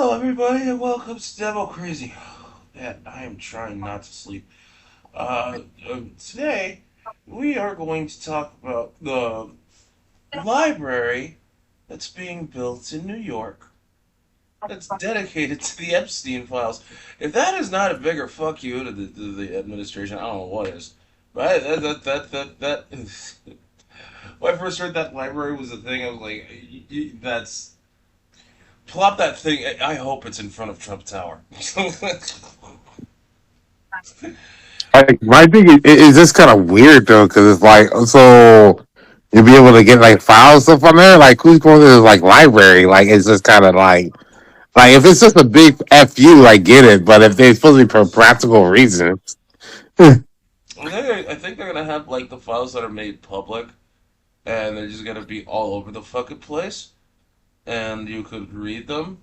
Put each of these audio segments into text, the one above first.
Hello, everybody, and welcome to Demo Crazy. Man, I am trying not to sleep. Today, we are going to talk about the library that's being built in New York that's dedicated to the Epstein files. If that is not a bigger fuck you to the administration, I don't know what is. But that when I first heard that library was a thing, I was like, that's plop that thing. I hope it's in front of Trump Tower. Like, my thing is just kind of weird though, because it's like, so you'll be able to get like files stuff on there. Like, who's going to the like library? Like, it's just kind of like if it's just a big fu, I get it. But if they're supposed to be for practical reasons, I think they're gonna have like the files that are made public, and they're just gonna be all over the fucking place, and you could read them,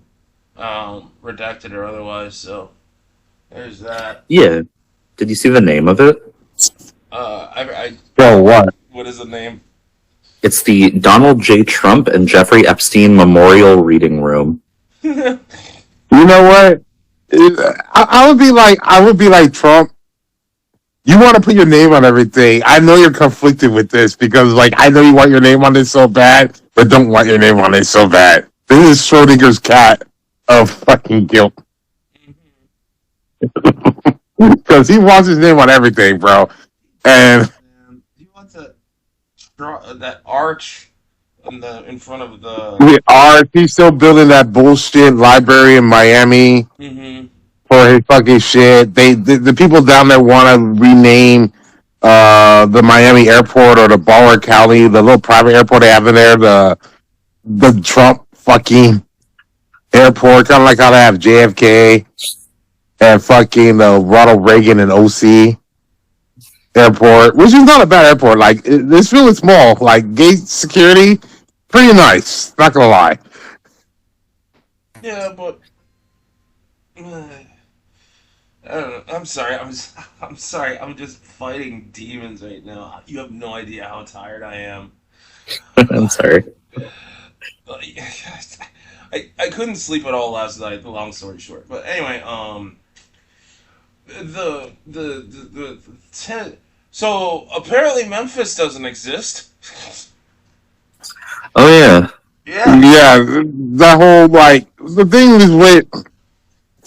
redacted or otherwise. So there's that. Yeah. Did you see the name of it? so what? What is the name? It's the Donald J. Trump and Jeffrey Epstein Memorial Reading Room. You know what? I would be like Trump. You want to put your name on everything. I know you're conflicted with this because, like, I know you want your name on this so bad, but don't want your name on it so bad. This is Schrodinger's cat of fucking guilt. Because he wants his name on everything, bro. And He wants to draw that arch in front of the. we are, he's still building that bullshit library in Miami Mm-hmm. for his fucking shit. The people down there want to rename the Miami airport or the Baller County, the little private airport they have in there, the Trump fucking airport, kind of like how they have JFK and fucking Ronald Reagan and OC airport, which is not a bad airport. Like, it's really small. Like, gate security, pretty nice. Not gonna lie. Yeah, but I don't know. I'm sorry. I'm sorry. I'm just fighting demons right now. You have no idea how tired I am. I'm sorry. I couldn't sleep at all last night. Long story short, but anyway, the ten. So apparently Memphis doesn't exist. Oh, yeah. Yeah. Yeah, that whole, like, the thing is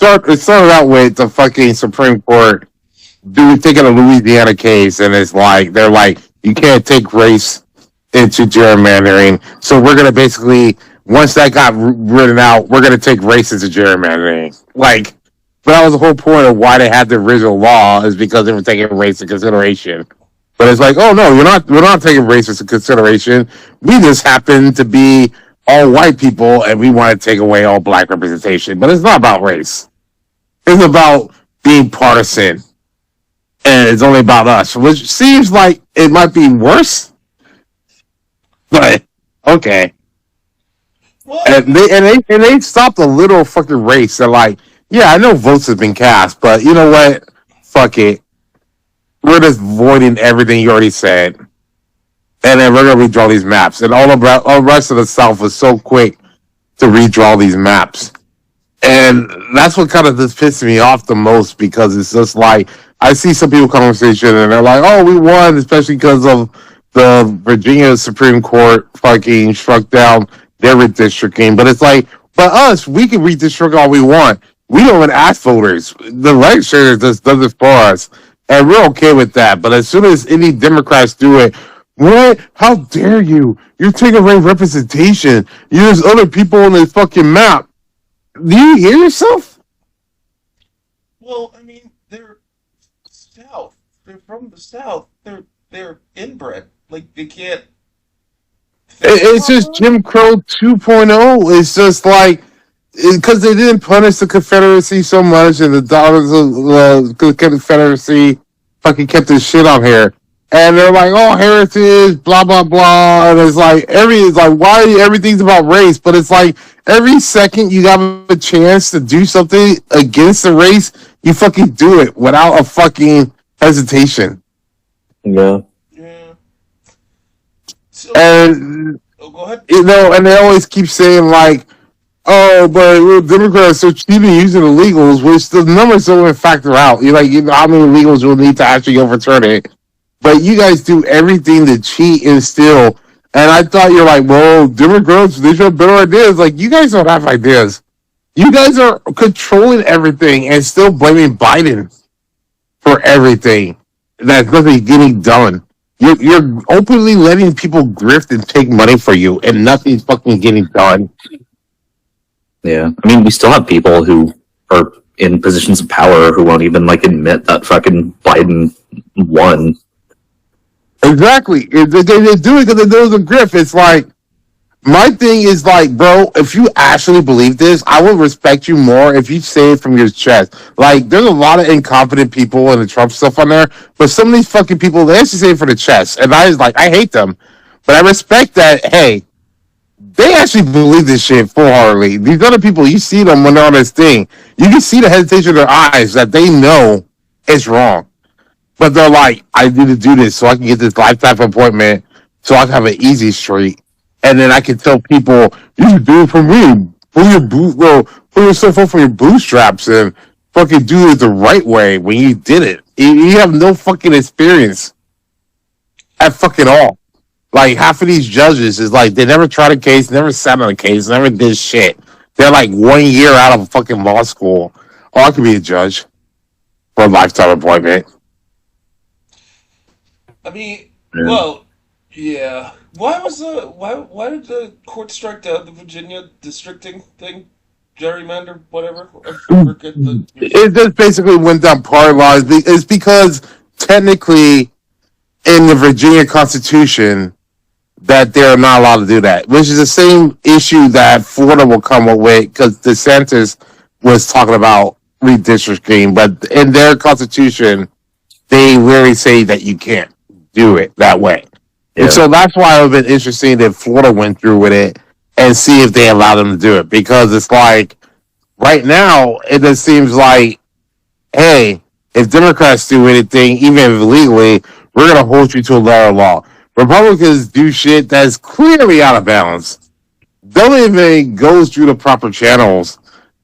it started out with the fucking Supreme Court taking a Louisiana case, and it's like, they're like, you can't take race into gerrymandering. So we're gonna basically, once that got written out, we're gonna take race into gerrymandering. Like, but that was the whole point of why they had the original law, is because they were taking race into consideration. But it's like, oh no, we're not taking race into consideration. We just happen to be all white people, and we want to take away all black representation. But it's not about race. It's about being partisan, and it's only about us, which seems like it might be worse. But okay, Well, I and mean, they stopped a little fucking race. They're like, yeah, I know votes have been cast, but you know what? Fuck it. We're just voiding everything you already said, and then we're gonna redraw these maps. And all the rest of the South was so quick to redraw these maps. And that's what kind of just pissed me off the most, because it's just like, I see some people conversation and they're like, oh, we won, especially because of the Virginia Supreme Court fucking struck down their redistricting. But it's like, but us, we can redistrict all we want. We don't even ask voters. The legislature just does it for us. And we're okay with that. But as soon as any Democrats do it, what? How dare you? You're taking away representation. There's other people on this fucking map. Do you hear yourself? well, I mean, they're South. They're from the South. They're inbred. Like they can't think It's just properly. Jim Crow 2.0. It's just like, because they didn't punish the Confederacy so much, and the dollars of the Confederacy fucking kept this shit on here. And they're like, oh, heritage, blah, blah, blah. And it's like, why everything's about race? But it's like, every second you have a chance to do something against the race, you fucking do it without a fucking hesitation. Yeah. Yeah. So, And oh, go ahead. and they always keep saying like, oh, but Democrats are cheating using illegals, which the numbers don't even factor out. You know how many illegals you'll need to actually overturn it. But you guys do everything to cheat and steal. And I thought you're like, well, Democrats, they should have better ideas. Like, you guys don't have ideas. You guys are controlling everything and still blaming Biden for everything. That's nothing getting done. You're openly letting people grift and take money for you, and nothing's fucking getting done. Yeah, I mean, we still have people who are in positions of power who won't even like admit that fucking Biden won. Exactly. They do it because there was a grift. It's like, my thing is like, bro, if you actually believe this, I would respect you more if you say it from your chest. Like, there's a lot of incompetent people and the Trump stuff on there, but some of these fucking people, they actually say it from the chest. And I was like, I hate them. But I respect that, hey, they actually believe this shit full heartedly. These other people, you see them when they're on this thing, you can see the hesitation in their eyes that they know it's wrong. But they're like, I need to do this so I can get this lifetime appointment so I can have an easy street. And then I can tell people, you can do it for me. Pull yourself up from your bootstraps and fucking do it the right way when you did it. You have no fucking experience at fucking all. Like, half of these judges is like, they never tried a case, never sat on a case, never did shit. They're like 1 year out of fucking law school. Oh, I could be a judge for a lifetime appointment. I mean, Yeah. well, yeah. Why did the court strike down the Virginia districting thing? Gerrymander, whatever. I forget the It just basically went down party lines. It's because technically in the Virginia Constitution that they're not allowed to do that, which is the same issue that Florida will come up with because DeSantis was talking about redistricting, but in their Constitution, they really say that you can't do it that way. And Yeah. so that's why it would have been interesting if Florida went through with it and see if they allowed them to do it because it's like, right now, it just seems like, hey, if Democrats do anything, even if illegally, we're going to hold you to a lower law. Republicans do shit that's clearly out of balance. Don't even go through the proper channels.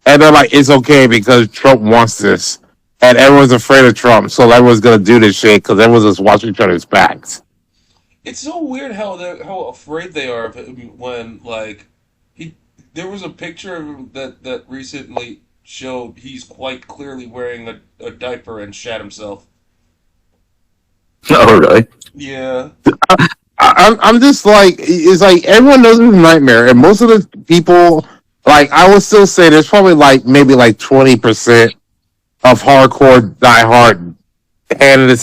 And they're like, it's okay because Trump wants this. And everyone's afraid of Trump. So everyone's going to do this shit because everyone's just watching each other's backs. It's so weird how afraid they are of him when like he there was a picture of him that recently showed he's quite clearly wearing a diaper and shat himself. Oh, really? Yeah. I'm just like, it's like everyone knows it's a nightmare. And most of the people, like, I would still say there's probably like maybe like 20% of hardcore diehard hand in the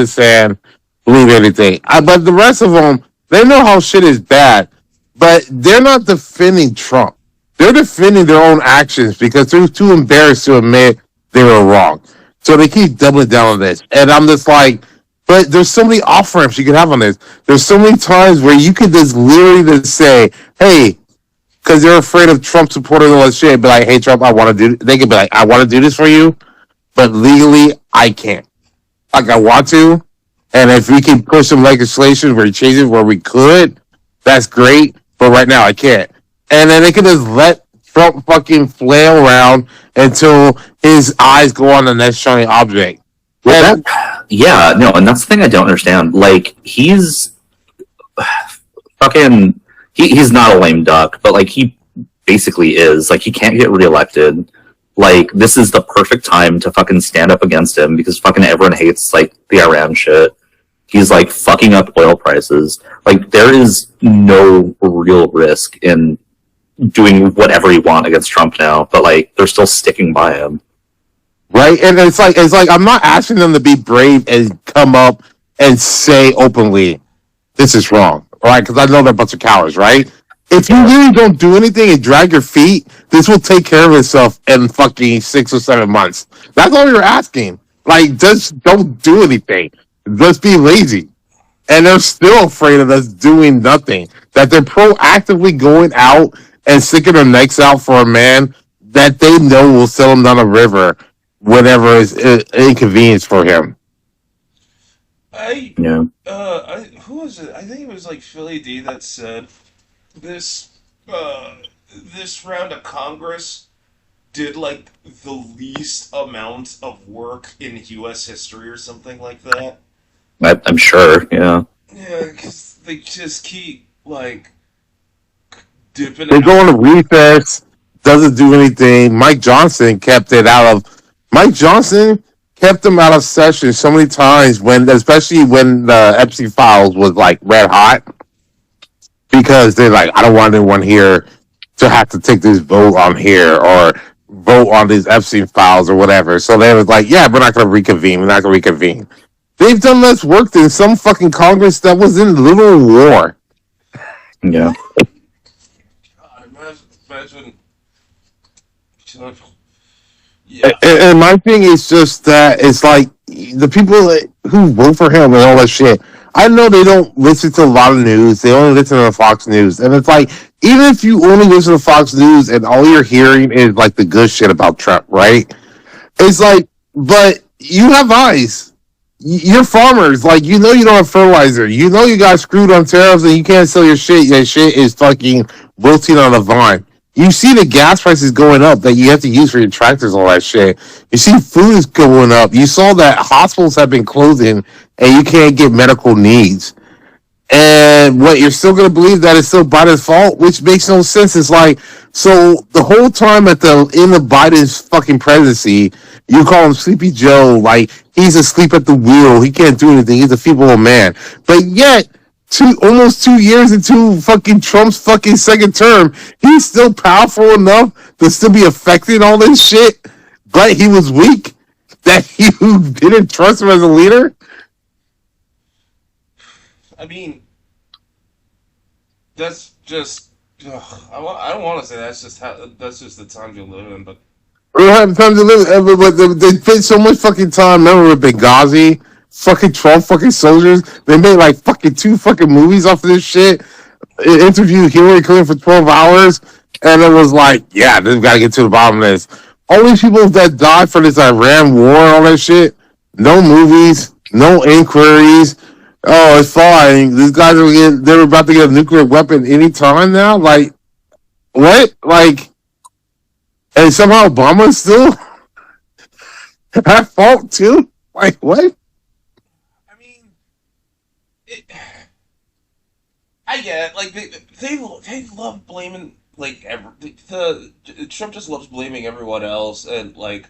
sand, believe anything. But the rest of them, they know how shit is bad, but they're not defending Trump. They're defending their own actions because they're too embarrassed to admit they were wrong. So they keep doubling down on this. And I'm just like, but there's so many off ramps you can have on this. There's so many times where you could just literally just say, hey, because they're afraid of Trump supporting all that shit, be like, hey, Trump, I want to do, they could be like, I want to do this for you, but legally, I can't. Like, I want to. And if we can push some legislation where he changes where we could, that's great. But right now, I can't. And then they can just let Trump fucking flail around until his eyes go on the next shiny object. Well, And yeah, no, and that's the thing I don't understand. Like, he's fucking, he's not a lame duck, but like, he basically is. Like, he can't get reelected. Like, this is the perfect time to fucking stand up against him because fucking everyone hates, like, the Iran shit. He's, like, fucking up oil prices. Like, there is no real risk in doing whatever you want against Trump now, but, like, they're still sticking by him. right, and it's like I'm not asking them to be brave and come up and say openly, this is wrong, right? Because I know they're a bunch of cowards, right? If you really don't do anything and drag your feet, this will take care of itself in fucking 6 or 7 months. That's all you're asking. Like, just don't do anything. Just be lazy. And they're still afraid of us doing nothing. That they're proactively going out and sticking their necks out for a man that they know will sell them down a river whenever it's inconvenience for him. I Yeah. who was it? I think it was like Philly D that said this. Uh, this round of Congress did like the least amount of work in U.S. history or something like that. I'm sure. Yeah. Yeah, because they just keep like dipping They out. go on a recess, doesn't do anything. Mike Johnson kept them out of session so many times when, especially when the Epstein files was like red hot, because they're like, I don't want anyone here to have to take this vote on here or vote on these Epstein files or whatever. So they was like, yeah, we're not going to reconvene. We're not going to reconvene. They've done less work than some fucking Congress that was in literal war. Yeah. God, imagine. Yeah, And my thing is just that it's like the people who vote for him and all that shit. I know they don't listen to a lot of news. They only listen to Fox News, and it's like even if you only listen to Fox News and all you're hearing is like the good shit about Trump, right? It's like, but you have eyes. You're farmers. Like, you know you don't have fertilizer. You know you got screwed on tariffs and you can't sell your shit. Your shit is fucking wilting on the vine. You see the gas prices going up that you have to use for your tractors, all that shit. You see food is going up. You saw that hospitals have been closing and you can't get medical needs. And what you're still gonna believe that it's still Biden's fault, which makes no sense. It's like, so the whole time at the end of Biden's fucking presidency, you call him Sleepy Joe, like he's asleep at the wheel, he can't do anything, he's a feeble old man. But yet, almost 2 years into fucking Trump's fucking second term, he's still powerful enough to still be affecting all this shit. But he was weak that you didn't trust him as a leader. I mean, that's just. Ugh, I don't want to say that's just how that's just the times you live in, but We don't have time to live, but they spent so much fucking time. Remember with Benghazi, fucking 12 fucking soldiers. They made like fucking two fucking movies off of this shit. Interviewed Hillary Clinton for 12 hours, and it was like, yeah, they've got to get to the bottom of this. All these people that died for this Iran war and all that shit, no movies, no inquiries. Oh, it's fine. These guys they're about to get a nuclear weapon anytime now. Like, what? Like, and somehow Obama's still at fault too? Like, what? I mean, it, I get it. Like they love blaming like Trump just loves blaming everyone else, and like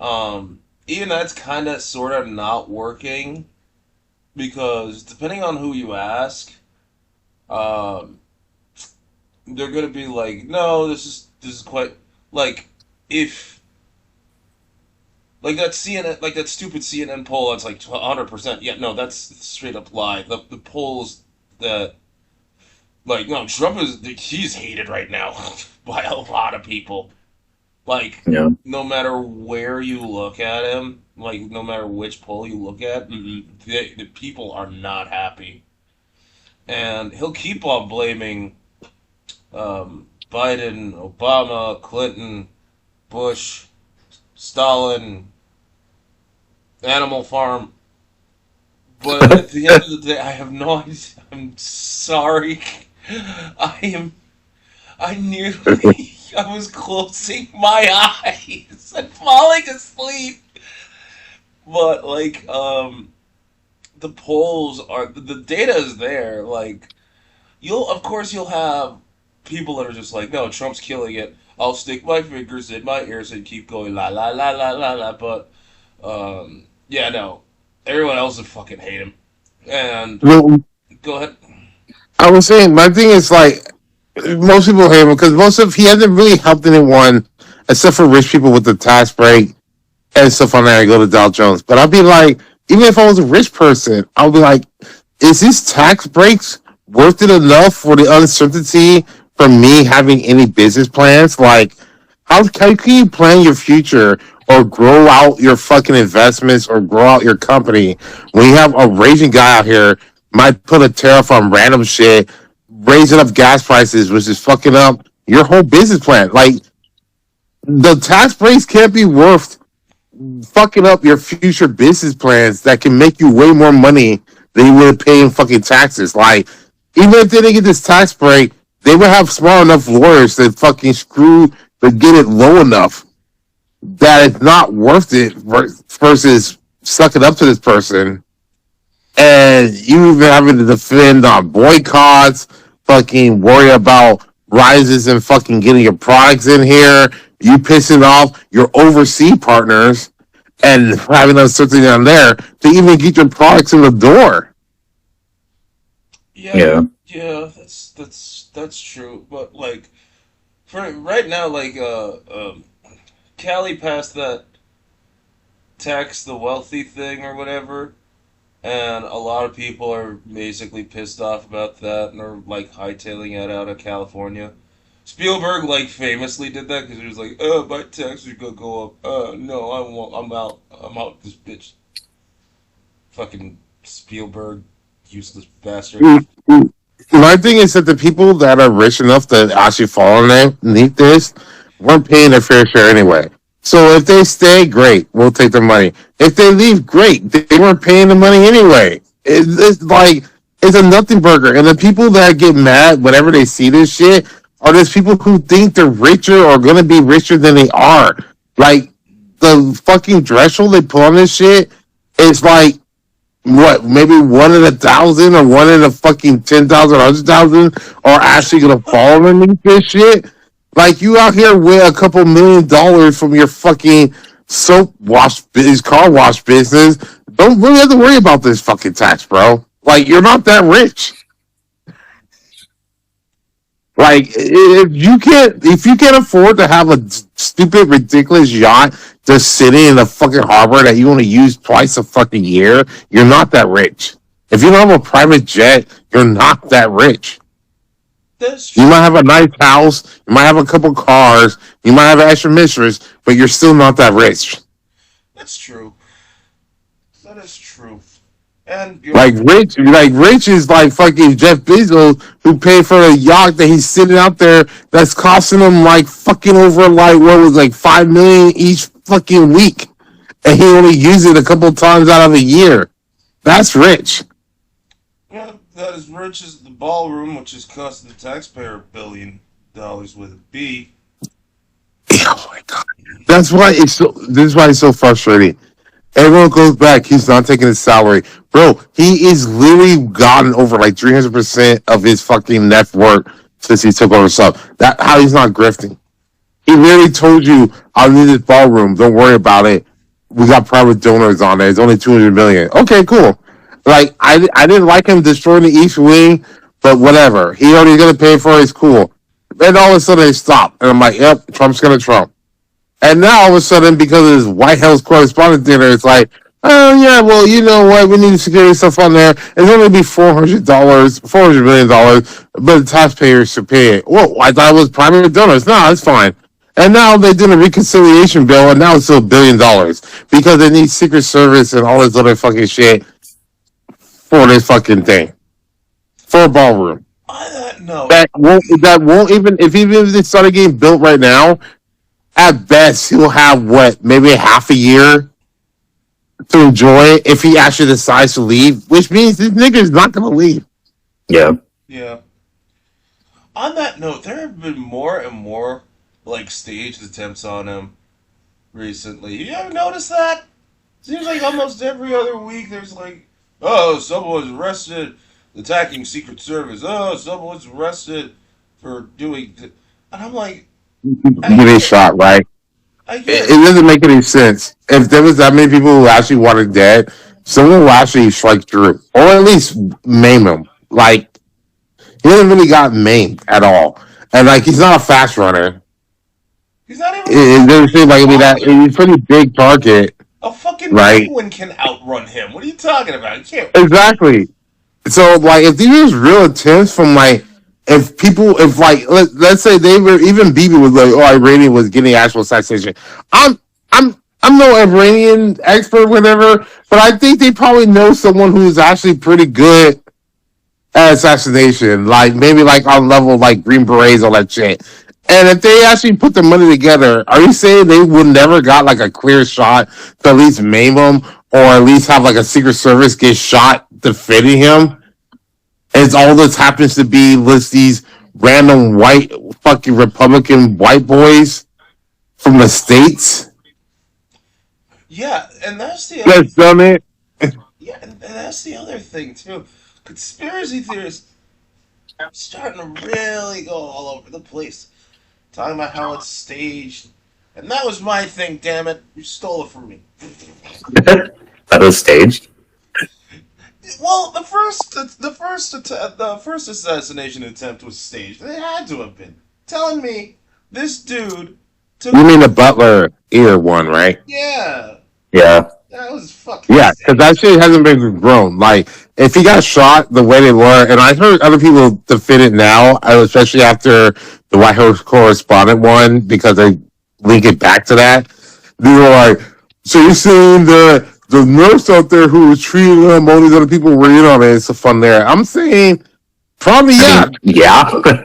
even that's kind of sort of not working because depending on who you ask, um they're gonna be like, no, this is quite like if like that CNN like that stupid CNN poll that's like 100%. Yeah, no, that's straight up lie. The polls that like no Trump is he's hated right now by a lot of people. Like Yeah. no matter where you look at him, like no matter which poll you look at, the people are not happy, and he'll keep on blaming Biden, Obama, Clinton, Bush, Stalin, Animal Farm. But at the end of the day, I have no idea. I'm sorry. I am. I nearly. I was closing my eyes and falling asleep. But like, the polls are the data is there. Like, of course you'll have people that are just like, no, Trump's killing it. I'll stick my fingers in my ears and keep going la la la la la la. But yeah, no, everyone else would fucking hate him. And Well, go ahead. I was saying, my thing is like, most people hate him because he hasn't really helped anyone except for rich people with the tax break and stuff on there. I go to Dow Jones, but I'd be like, even if I was a rich person, I'll be like, is these tax breaks worth it enough for the uncertainty for me having any business plans? Like, how can you plan your future or grow out your fucking investments or grow out your company when you have a raging guy out here might put a tariff on random shit, raising up gas prices, which is fucking up your whole business plan? Like, the tax breaks can't be worth fucking up your future business plans that can make you way more money than you would pay in fucking taxes. Like, even if they didn't get this tax break, they would have smart enough lawyers to fucking screw to get it low enough that it's not worth it versus sucking up to this person. And you even having to defend on boycotts, fucking worry about rises and fucking getting your products in here, you pissing off your overseas partners and having uncertainty on there to even get your products in the door. Yeah, Yeah. yeah, that's true. But like for right now, like Cali passed that tax the wealthy thing or whatever, and a lot of people are basically pissed off about that and are like hightailing it out of California. Spielberg like famously did that because he was like, "Oh, my taxes are gonna go up. No, I won't. I'm out. I'm out. This bitch, fucking Spielberg, useless bastard." My thing is that the people that are rich enough to actually fall underneath this weren't paying their fair share anyway. So if they stay, great, we'll take their money. If they leave, great, they weren't paying the money anyway. It's like it's a nothing burger. And the people that get mad whenever they see this shit are just people who think they're richer or gonna be richer than they are. Like the fucking threshold they put on this shit is like what, maybe 1 in 1,000 or 1 in a fucking 10,000, 100,000 are actually gonna fall underneath this shit. Like you out here with a couple $1 million from your fucking soap wash business, car wash business. Don't really have to worry about this fucking tax, bro. Like you're not that rich. Like if you can't afford to have a stupid, ridiculous yacht just sitting in the fucking harbor that you only use twice a fucking year, you're not that rich. If you don't have a private jet, you're not that rich. That's You true. might have a nice house, you might have a couple cars, you might have an extra mistress, but you're still not that rich. That's true. That is true. And you're Like rich is like fucking Jeff Bezos who paid for a yacht that he's sitting out there that's costing him like fucking over like what was like 5 million each fucking week, and he only uses it a couple times out of the year. That's rich. yeah, that is rich as the ballroom, which is costing the taxpayer $1 billion with a B. Oh my god. That's why it's so. This is why it's so frustrating. Everyone goes back. He's not taking his salary, bro. He is literally gotten over like 300% of his fucking net worth since he took over stuff. That how he's not grifting. He literally told you, "I need this ballroom. Don't worry about it. We got private donors on there. It's only 200 million." Okay, cool. Like I didn't like him destroying the East Wing, but whatever. He already gonna pay for it. It's cool. Then all of a sudden they stop, and I'm like, "Yep, Trump's gonna Trump." And now all of a sudden, because of this White House correspondent dinner, it's like, oh yeah, well you know what, we need security stuff on there. It's only be $400, $400 million, but the taxpayers should pay it. Whoa, I thought it was private donors. No, it's fine. And now they did a reconciliation bill, and now it's still $1 billion because they need Secret Service and all this other fucking shit for this fucking thing for a ballroom On that note, that won't even if they started getting built right now, at best, he'll have what, maybe half a year to enjoy it if he actually decides to leave, which means this nigga is not gonna leave. Yeah. yeah. On that note, there have been more and more like staged attempts on him recently. You ever notice that? Seems like almost every other week there's like, oh, someone was arrested attacking Secret Service. Oh, someone was arrested for doing. And I'm like, I Get a get, shot, right? I It, get. it doesn't make any sense. If there was that many people who actually wanted dead, someone will actually strike through, or at least maim him. Like he hasn't really got maimed at all, and like he's not a fast runner. He's not even a It doesn't seem fucking like it'd be that. toddler. He's a pretty big target, A fucking right? penguin can outrun him. What are you talking about? You can't. Exactly. So like if these real attempts from like if people if like let's say they were even Bibi was like, oh, Iranian was getting actual assassination. I'm I'm no Iranian expert whatever, but I think they probably know someone who's actually pretty good at assassination, like maybe like on level like Green Berets, all that shit. And if they actually put the money together, are you saying they would never got like a clear shot to at least maim him, or at least have like a Secret Service get shot defending him? It's all this happens to be list these random white fucking Republican white boys from the states Yeah, and that's the other. that's done it. Yeah, and that's the other thing too. Conspiracy theories starting to really go all over the place, talking about how it's staged. And that was my thing. Damn it, you stole it from me. That was staged. Well, the first assassination attempt was staged. It had to have been. Telling me this dude took. You mean the Butler ear one, right? Yeah, Yeah. that was fucking Yeah, because that staged. shit hasn't been grown. Like, if he got shot the way they were, and I heard other people defend it now, especially after the White House correspondent one, because they link it back to that. They were like, so you're saying the nurse out there who was treating him, all these other people were in on it. It's a fun there. I'm saying probably I yeah, mean, yeah.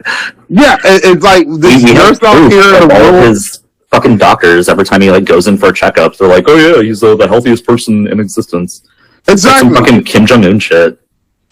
yeah. It's like this we have nurse out proof here in of the all of world. his fucking doctors. Every time he like goes in for a checkup, they're like, "Oh yeah, he's the healthiest person in existence." It's like some Exactly. fucking Kim Jong Un shit.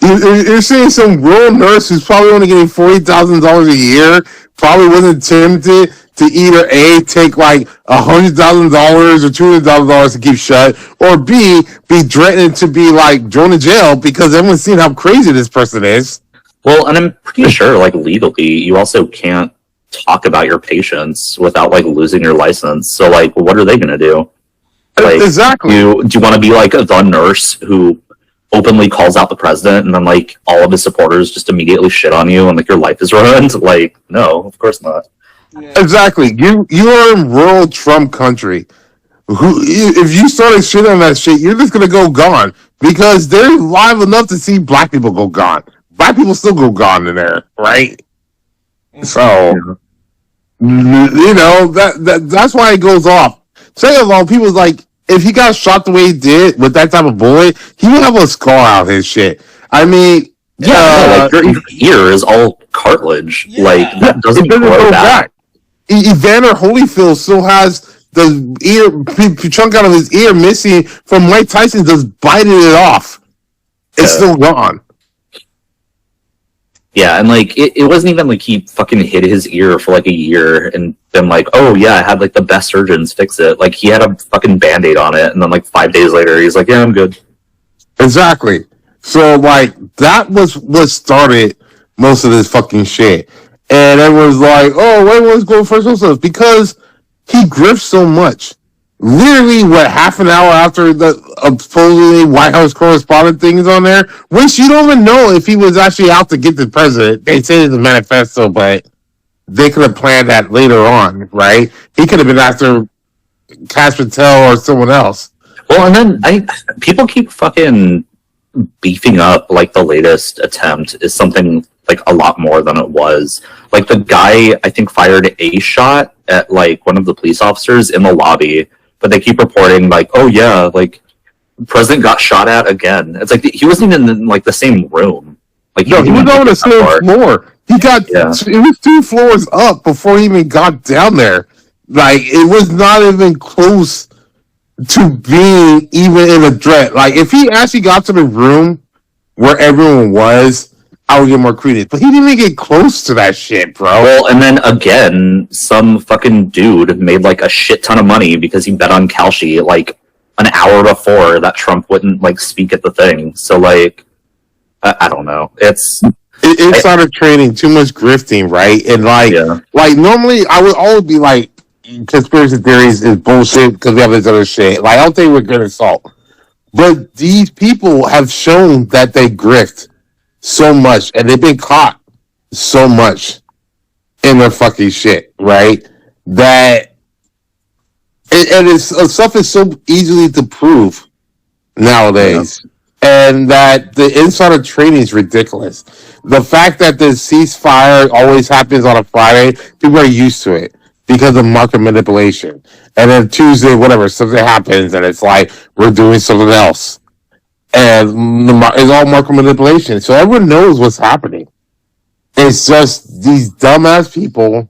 You're seeing some rural nurse who's probably only getting $40,000 a year, probably wasn't tempted to either A, take like $100,000 or $200,000 to keep shut, or B, be threatened to be like thrown in jail because everyone's seen how crazy this person is. Well, and I'm pretty sure, like legally, you also can't talk about your patients without like losing your license. So, like, what are they gonna do? Like, Exactly. do you want to be like the nurse who openly calls out the president and then like all of his supporters just immediately shit on you and like your life is ruined? Like, no, of course not. Yeah. Exactly. You are in rural Trump country. If you started shit on that shit, you're just gonna go gone because they're live enough to see black people go gone. Black people still go gone in there, right? So you know that's why it goes off. Second of all, people's like, if he got shot the way he did with that type of bullet, he would have a scar out his shit. I mean, Yeah, no, like your ear is all cartilage. Yeah. Like that it doesn't doesn't grow go back. back. Evander Holyfield still has the ear chunk out of his ear missing from Mike Tyson just biting it off. It's Yeah. still gone. Yeah, and like it wasn't even like he fucking hid his ear for like a year and been like, oh yeah, I had like the best surgeons fix it. Like he had a fucking band-aid on it, and then like 5 days later he's like, yeah, I'm good. Exactly. So like that was what started most of this fucking shit. And everyone's like, oh, why everyone's going for social because he grifts so much. Literally, what, half an hour after the supposedly White House correspondent thing is on there, which you don't even know if he was actually out to get the president. They say it's a manifesto, but they could have planned that later on, right? He could have been after Cash Patel or someone else. Well, and then people keep fucking beefing up like the latest attempt is something like a lot more than it was. Like the guy I think fired a shot at like one of the police officers in the lobby, but they keep reporting like, oh yeah, like the president got shot at again. It's like he wasn't even in like the same room. Like No, he was on the same floor. He got it was 2 floors up before he even got down there. Like it was not even close to being even in a threat. Like if he actually got to the room where everyone was, I would get more credit. But he didn't even get close to that shit, bro. Well, and then again, some fucking dude made like a shit ton of money because he bet on Kalshi like an hour before that Trump wouldn't like speak at the thing. So like, I don't know. It started trading too much grifting, right? And like normally I would always be like, conspiracy theories is bullshit because we have this other shit. Like I don't think we're good at salt, but these people have shown that they grift so much, and they've been caught so much in their fucking shit, right? That and it's stuff is so easily to prove nowadays. Yeah. And that the insider trading is ridiculous. The fact that the ceasefire always happens on a Friday, people are used to it because of market manipulation. And then Tuesday, whatever, something happens and it's like, we're doing something else. And it's all market manipulation. So everyone knows what's happening. It's just these dumbass people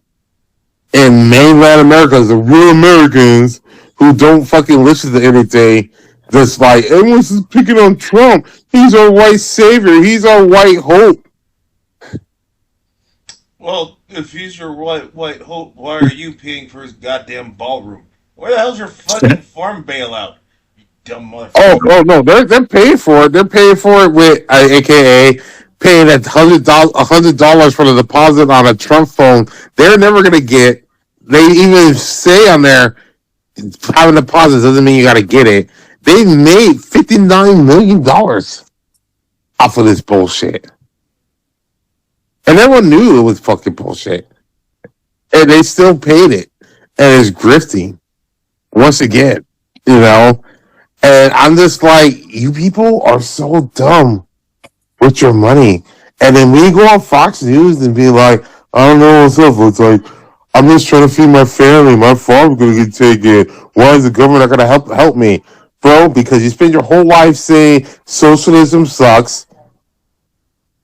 in mainland America, the real Americans, who don't fucking listen to anything. That's like, everyone's just picking on Trump. He's our white savior. He's our white hope. Well, if he's your white hope, why are you paying for his goddamn ballroom? Where the hell's your fucking farm bailout? You dumb Oh, motherfucker. oh no, they're paying for it. They're paying for it with, AKA, paying $100 for the deposit on a Trump phone. They're never gonna get. They even say on there, having deposits doesn't mean you got to get it. They made $59 million off of this bullshit, and everyone knew it was fucking bullshit, and they still paid it, and it's grifting once again. You know, and I'm just like, you people are so dumb with your money. And then when you go on Fox News and be like, I don't know what's up, it's like, I'm just trying to feed my family. My farm's gonna get taken. Why is the government not gonna help me, bro? Because you spend your whole life saying socialism sucks.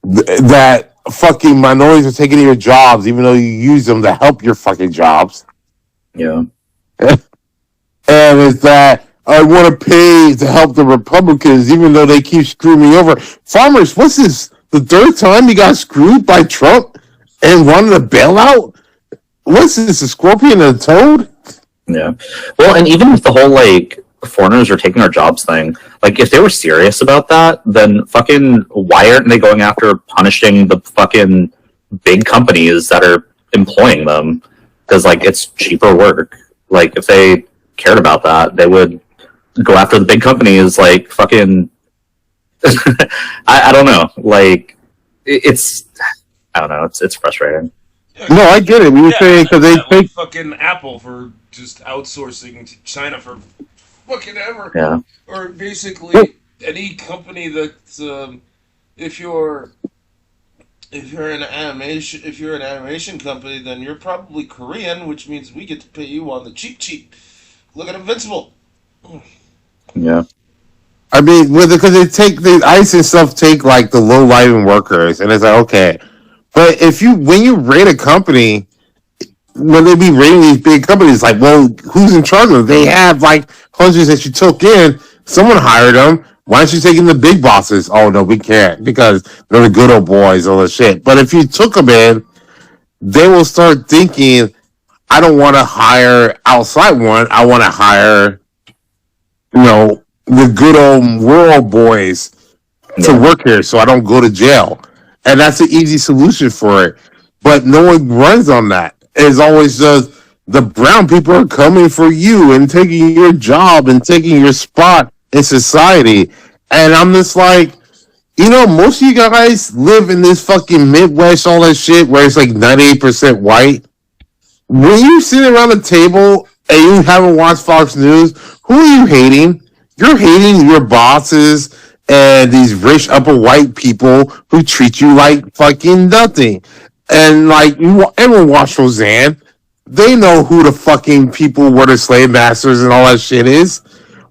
That fucking minorities are taking your jobs, even though you use them to help your fucking jobs. Yeah. And it's that I want to pay to help the Republicans, even though they keep screwing me over. Farmers, what's this? The third time you got screwed by Trump and wanted a bailout? What's this? A scorpion and a toad? Yeah. Well, and even with the whole like foreigners are taking our jobs thing, like if they were serious about that, then fucking why aren't they going after punishing the fucking big companies that are employing them? Because like it's cheaper work. Like if they cared about that, they would go after the big companies. Like fucking, I don't know. Like it's I don't know. It's frustrating. Yeah, No, I get it. We were saying because they like take. fucking Apple for just outsourcing to China for fucking ever. Yeah. Or basically any company that if you're if you're an animation company, then you're probably Korean, which means we get to pay you on the cheap. Look at Invincible. Yeah. I mean, because they take the ICE and stuff take like the low living workers, and it's like okay, but if you when you rate a company, when they be rating these big companies, like well, who's in charge of them? They have like hundreds that you took in. Someone hired them. Why aren't you taking the big bosses? Oh no, we can't because they're the good old boys, all the shit. But if you took them in, they will start thinking, I don't want to hire outside one. I want to hire, the good old rural boys to Yeah. work here so I don't go to jail. And that's an easy solution for it. But no one runs on that. It's always just the brown people are coming for you and taking your job and taking your spot in society. And I'm just like, most of you guys live in this fucking Midwest, all that shit, where it's like 98% white. When you sit around the table and you haven't watched Fox News, who are you hating? You're hating your bosses and these rich upper white people who treat you like fucking nothing. And like everyone watched Roseanne. They know who the fucking people were the slave masters and all that shit is.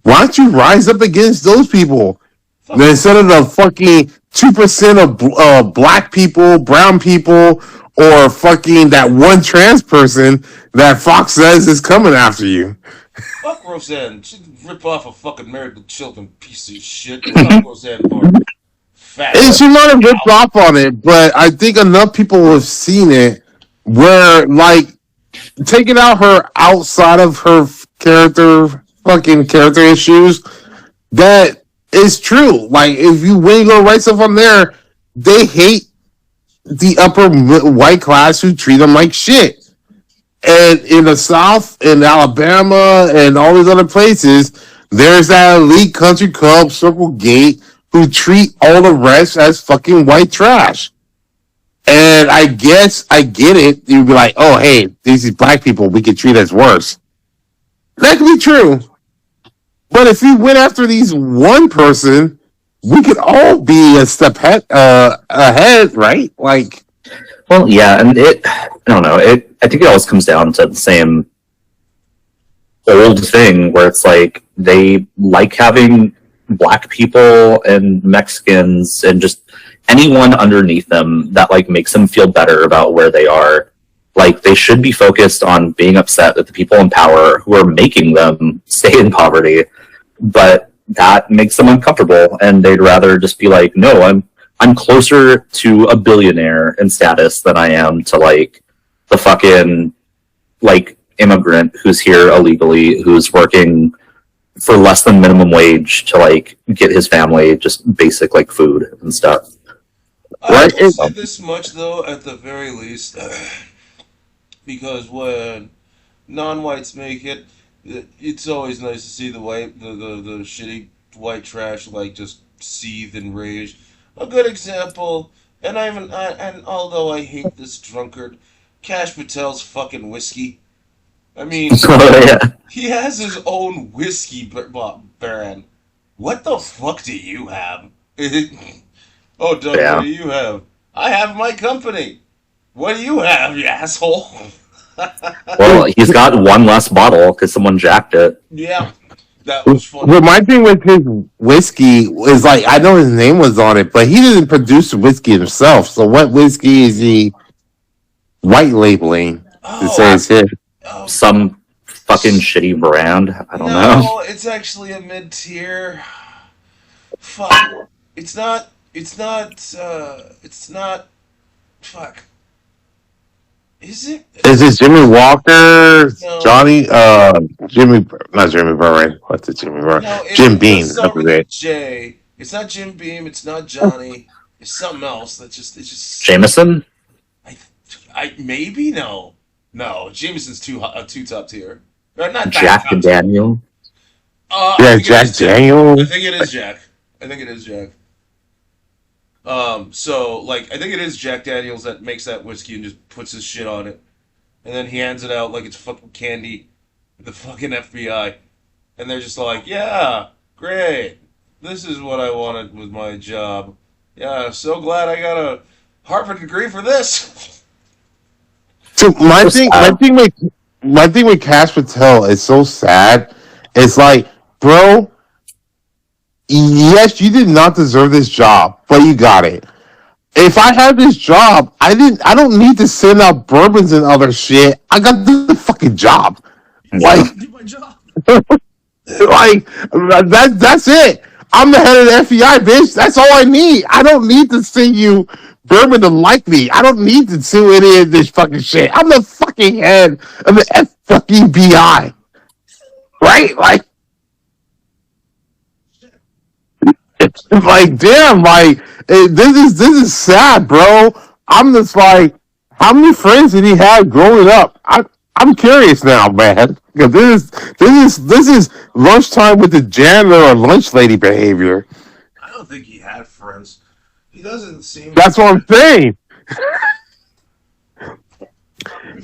Why don't you rise up against those people? Fuck Then instead of the fucking 2% of black people, brown people, or fucking that one trans person that Fox says is coming after you. Fuck Roseanne. She'd rip off a fucking Married with Children piece of shit. Fuck Roseanne Barr. Fat. And she might have ripped off on it, but I think enough people have seen it where, like, taking out her outside of her character issues, that is true. Like, when you go write stuff on there, they hate the upper white class who treat them like shit. And in the South, in Alabama, and all these other places, there's that elite country club, Circle Gate, who treat all the rest as fucking white trash. And I guess I get it. You'd be like, oh, hey, these black people we can treat as worse. That could be true. But if we went after these one person, we could all be a step ahead, right? Like, Well, yeah, and I don't know. I think it always comes down to the same old thing where it's like they like having black people and Mexicans and just anyone underneath them that like makes them feel better about where they are. Like they should be focused on being upset at the people in power who are making them stay in poverty, but that makes them uncomfortable and they'd rather just be like, no, I'm closer to a billionaire in status than I am to like the fucking like immigrant who's here illegally, who's working for less than minimum wage to like get his family just basic like food and stuff. I Right? will say this much though, at the very least, because when non-whites make it, it's always nice to see the shitty white trash like just seethe and rage. A good example, and although I hate this drunkard, Cash Patel's fucking whiskey. I mean, So yeah, he has his own whiskey brand. What the fuck do you have? Oh, Doug, what yeah. do you have? I have my company. What do you have, you asshole? Well, he's got one less bottle because someone jacked it. Yeah, that was But funny. my thing with his whiskey is like I know his name was on it, but he didn't produce the whiskey himself. So what whiskey is he white labeling to say Oh, it's his? oh, Some fucking shitty brand. I don't know. no, it's actually a mid tier. Fuck. It's not. It's not. It's not. Fuck. Is it? Is it Jimmy Walker, No. Johnny, Jimmy, not Jimmy Burr, what's it, Jimmy Burr? No, Jim it does Beam, that start was with a it. J. It's not Jim Beam. It's not Johnny. It's something else. It's just. Jameson, I, I maybe no, no. Jameson's too top tier. Or not that Jack top tier. Daniel. I Yeah, think it Jack is Jack. I Daniels. think it is Jack. I think it is Jack. So like I think it is Jack Daniels that makes that whiskey and just puts his shit on it, and then he hands it out like it's fucking candy, to the fucking FBI, and they're just like, yeah, great. This is what I wanted with my job. Yeah, so glad I got a Harvard degree for this. So my So thing, sad. my thing with Cash Patel is so sad. It's like, bro, yes, you did not deserve this job, but you got it. If I had this job, I don't need to send out bourbons and other shit. I got the fucking job. You Like, Yeah. fucking do my job. like that's it. I'm the head of the FBI, bitch. That's all I need. I don't need to send you bourbon to like me. I don't need to do any of this fucking shit. I'm the fucking head of the F fucking BI. Right? Like, like damn, like this is sad, bro. I'm just like, how many friends did he have growing up? I'm curious now, man. Because this is lunchtime with the janitor or lunch lady behavior. I don't think he had friends. He doesn't seem like That's what I'm saying.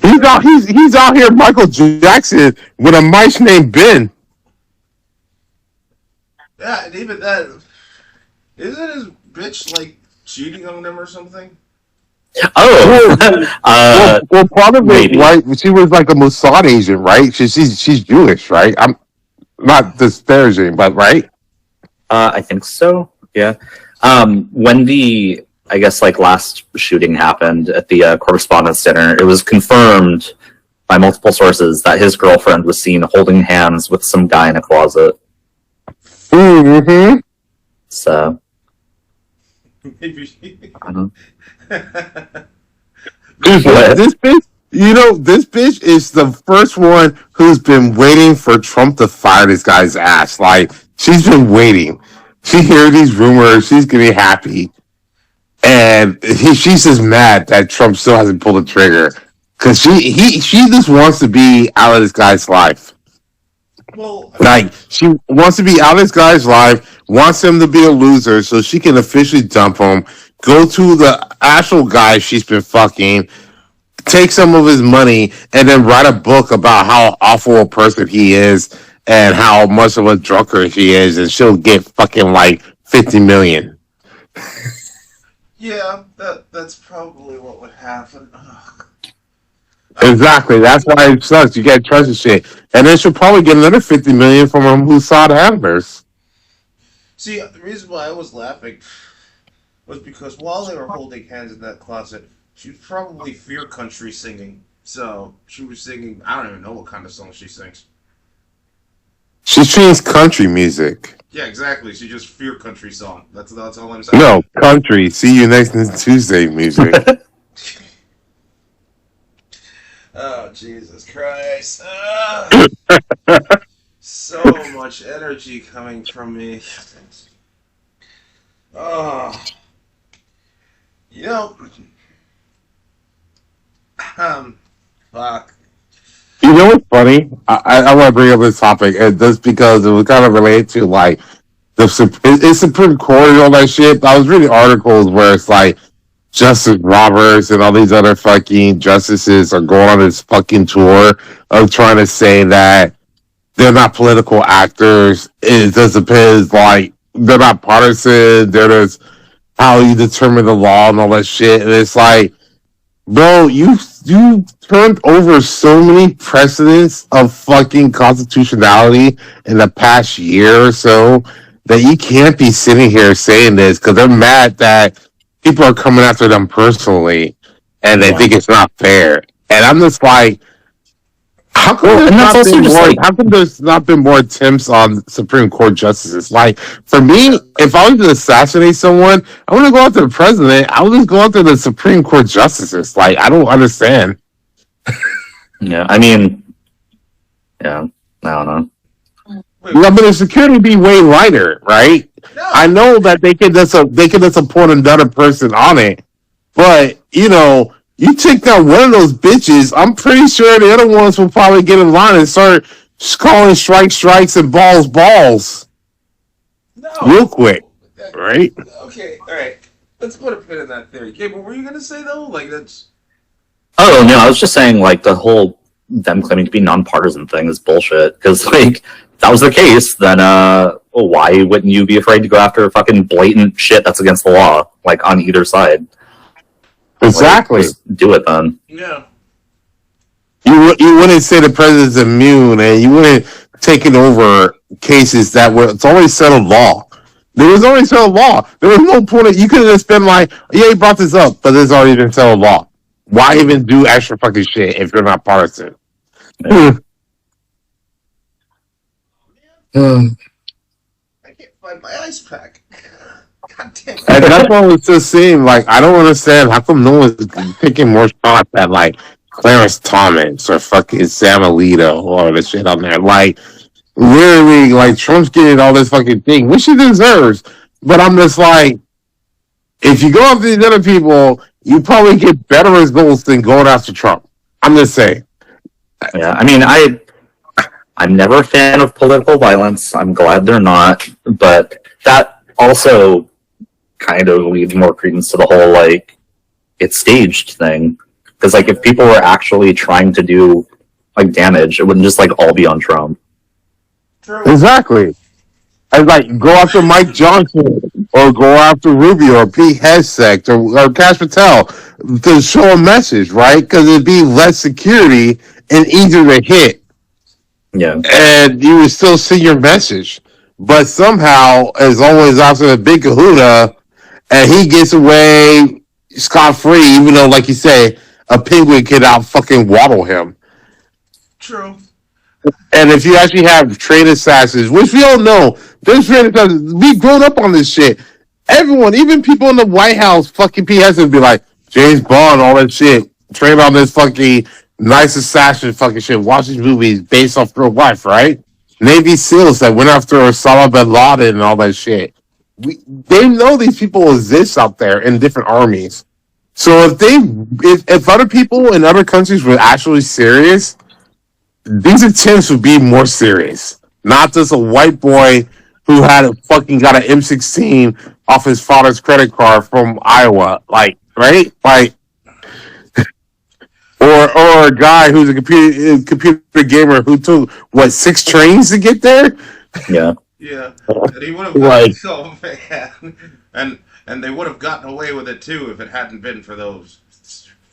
He's out here Michael Jackson with a mice named Ben. yeah, and even that isn't his bitch like cheating on him or something. Oh, Well, well, part of it, maybe. right? She was like a Mossad agent, right? She's Jewish, right? I'm not disparaging, but right? I think so. Yeah. When the I guess like last shooting happened at the correspondence dinner, it was confirmed by multiple sources that his girlfriend was seen holding hands with some guy in a closet. Mm-hmm. So Maybe. I don't This, what? this bitch, this bitch is the first one who's been waiting for Trump to fire this guy's ass. Like, she's been waiting. She hears these rumors. She's getting happy. And she's just mad that Trump still hasn't pulled the trigger. Because she just wants to be out of this guy's life. Well, I Like, mean, she wants to be out of this guy's life, wants him to be a loser so she can officially dump him, go to the actual guy she's been fucking, take some of his money, and then write a book about how awful a person he is and how much of a drunkard he is, and she'll get fucking like 50 million. yeah, that's probably what would happen. Ugh. Exactly. That's why it sucks. You get trust and shit. And then she'll probably get another 50 million from him who saw the Hammers. See, the reason why I was laughing was because while they were holding hands in that closet, she was probably Fear Country singing. So she was singing. I don't even know what kind of song she sings. She changed country music. Yeah, exactly. She just fear country song. That's all I'm saying. No, country. See you next Tuesday music. Oh Jesus Christ! So much energy coming from me. Oh, you know, fuck. You know what's funny? I want to bring up this topic, and just because it was kind of related to like it's Supreme Court and all that shit. I was reading articles where it's like Justice Roberts and all these other fucking justices are going on this fucking tour of trying to say that they're not political actors. It just depends, like they're not partisan. They're just how you determine the law and all that shit. And it's like, bro, you turned over so many precedents of fucking constitutionality in the past year or so that you can't be sitting here saying this because they're mad that people are coming after them personally and they Yeah. think it's not fair. And I'm just like, how come Well, there's and that's not also been just more? like, How come there's not been more attempts on Supreme Court justices? Like for me, if I was to assassinate someone, I wouldn't go after the president. I would just go after the Supreme Court justices. Like I don't understand. yeah, I mean, yeah, I don't know. Wait, I mean, the security would be way lighter, right? I no. know that they can just support another person on it, but you know, you take down one of those bitches, I'm pretty sure the other ones will probably get in line and start calling strikes and balls real No. quick, right? Okay, all right. Let's put a pin in that theory. Okay, what were you gonna say though? Like that's Oh no, I was just saying like the whole them claiming to be nonpartisan thing is bullshit. Because like if that was the case, then well, why wouldn't you be afraid to go after fucking blatant shit that's against the law, like on either side? Like Exactly. just do it then. yeah. You wouldn't say the president's immune, and you wouldn't take it over cases that were it's always settled law. There was already settled law. There was no point. You could have just been like, "Yeah, he brought this up," but there's already been settled law. Why even do extra fucking shit if you're not partisan? Yeah. I can't find my ice pack. God damn And it. that's what I was just saying. Like, I don't understand how come no one's taking more shots at like Clarence Thomas or fucking Sam Alito or the shit on there. Like, literally, like Trump's getting all this fucking thing, which he deserves. But I'm just like, if you go after these other people, you probably get better results than going after Trump. I'm just saying. Yeah, I mean, I'm never a fan of political violence. I'm glad they're not, but that also kind of leads more credence to the whole like it's staged thing. Because like if people were actually trying to do like damage, it wouldn't just like all be on Trump. True. Exactly. And like go after Mike Johnson or go after Rubio or Pete Hegseth or Cash Patel to show a message, right? Because it'd be less security and easier to hit, Yeah, and you would still see your message. But somehow, as always, after the big kahuna, and he gets away scot free, even though, like you say, a penguin could out fucking waddle him. True. And if you actually have trained assassins, which we all know, there's trained assassins. We've grown up on this shit. Everyone, even people in the White House, fucking P. has to be like, James Bond, all that shit. Trained on this fucking nice assassin fucking shit. Watch these movies based off real life, right? Navy SEALs that went after Osama bin Laden and all that shit. They know these people exist out there in different armies. So if other people in other countries were actually serious, these attempts would be more serious. Not just a white boy who had a fucking got an M16 off his father's credit card from Iowa, like right, like or a guy who's a computer gamer who took what 6 trains to get there. yeah. Yeah. And he would have Like, so man. And they would have gotten away with it too if it hadn't been for those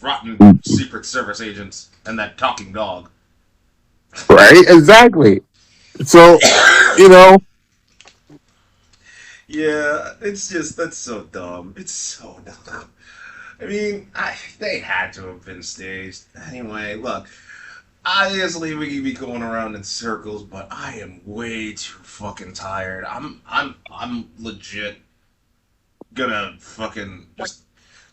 rotten Secret Service agents and that talking dog. right, exactly. So, you know, Yeah, it's just that's so dumb. It's so dumb. I mean, they had to have been staged. Anyway, look, Obviously, we could be going around in circles, but I am way too fucking tired. I'm legit gonna fucking just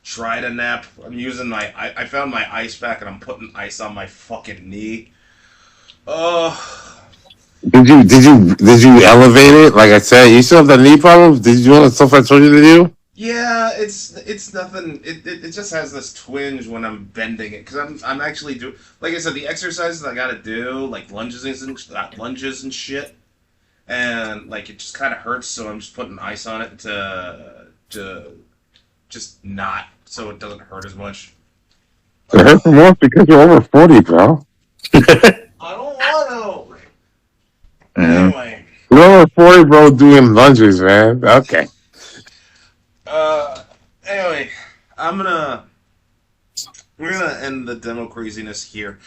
try to nap. I'm using my, I found my ice pack and I'm putting ice on my fucking knee. Oh, Did you elevate it? Like I said, you still have the knee problems. Did you do all the stuff I told you to do? yeah, it's nothing. It just has this twinge when I'm bending it because I'm actually do like I said the exercises I gotta do like lunges and shit, and like it just kind of hurts. So I'm just putting ice on it to just not so it doesn't hurt as much. It hurts Oh, more because you're over 40, bro. I don't want to. Yeah. Anyway, You're over 40, bro, doing lunges, man. Okay. uh, anyway, I'm gonna we're gonna end the demo craziness here.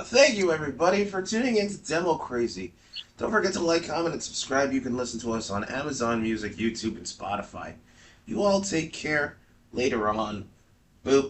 Thank you everybody for tuning in to Demo Crazy. Don't forget to like, comment, and subscribe. You can listen to us on Amazon Music, YouTube, and Spotify. You all take care. Later on. Boop.